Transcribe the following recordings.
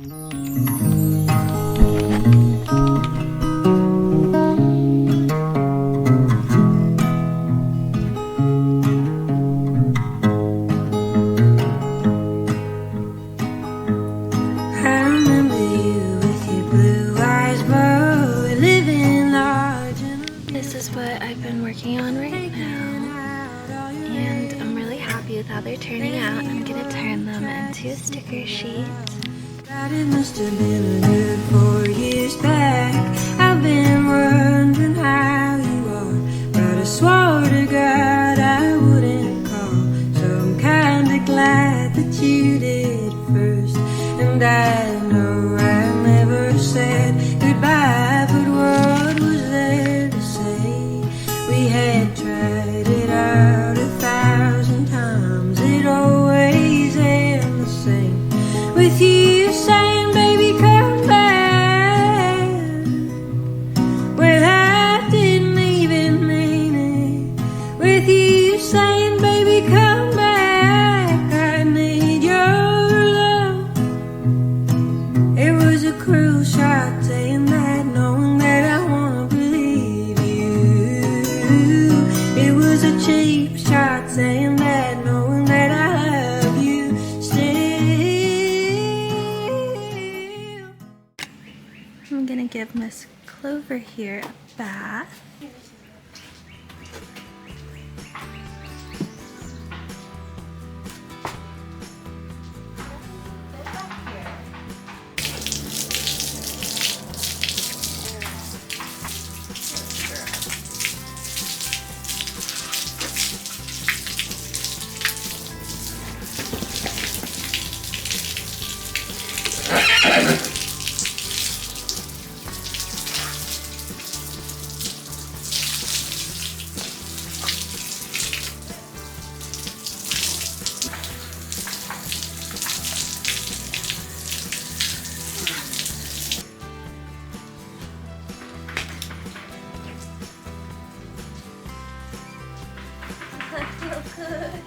This is what I've been working on right now, and I'm really happy with how they're turning out. I'm gonna turn them into a sticker sheet. It must have been a good 4 years back. I've been wondering how you are, but I swore to God I wouldn't call. So I'm kinda glad that you did first. And I know I never said goodbye, but what was there to say? We had tried it out 1,000 times. It always ends the same with you saying, baby, come back. Well, I didn't even mean it. With you saying, baby, come back. I need your love. It was a cruel shot saying that, knowing that I wanna believe you. It was a cheap shot saying that, knowing that I love you still. I'm gonna give Miss Clover here a bath. I feel good.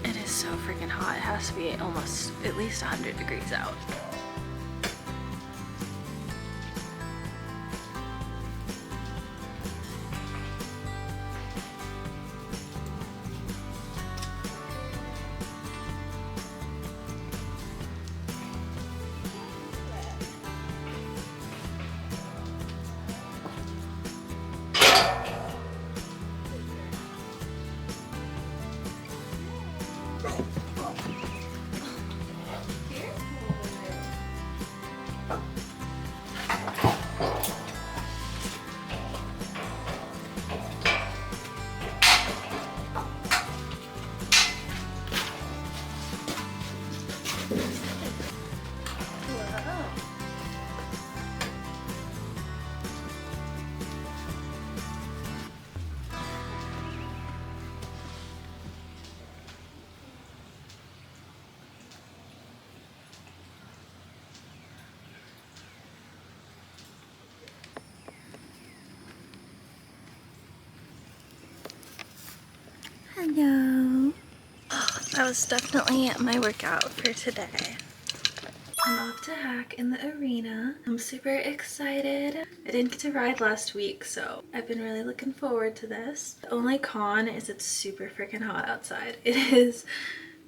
It is so freaking hot. It has to be almost at least 100 degrees out. Hello. That was definitely my workout for today. I'm off to hack in the arena. I'm super excited. I didn't get to ride last week, so I've been really looking forward to this. The only con is it's super freaking hot outside. It is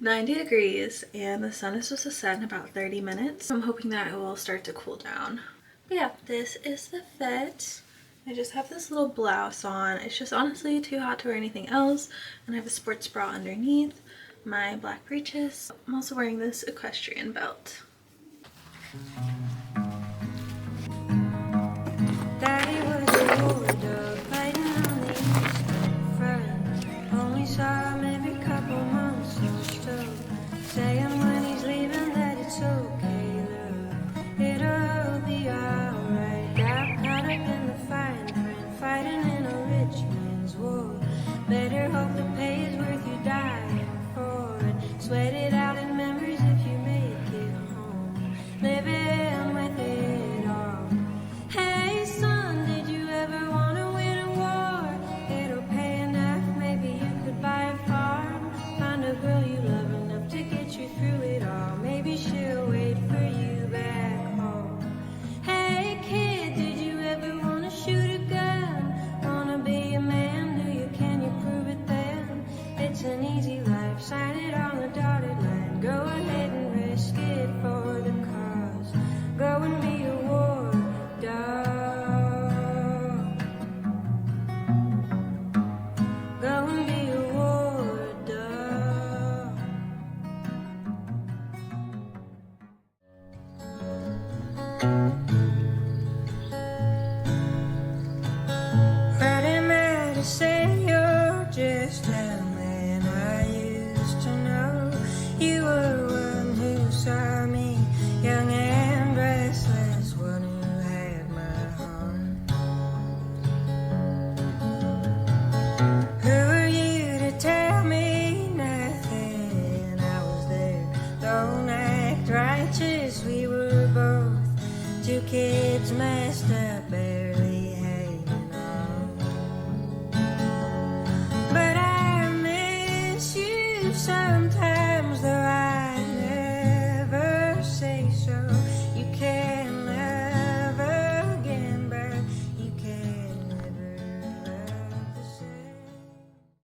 90 degrees and the sun is supposed to set in about 30 minutes. I'm hoping that it will start to cool down. But yeah, this is the fit. I just have this little blouse on. It's just honestly too hot to wear anything else. And I have a sports bra underneath, my black breeches. I'm also wearing this equestrian belt. Daddy was a bulldog fighting on the eastern front. Only saw him every couple months or so, saying when he's leaving just messed up, barely hanging on. But I miss you sometimes.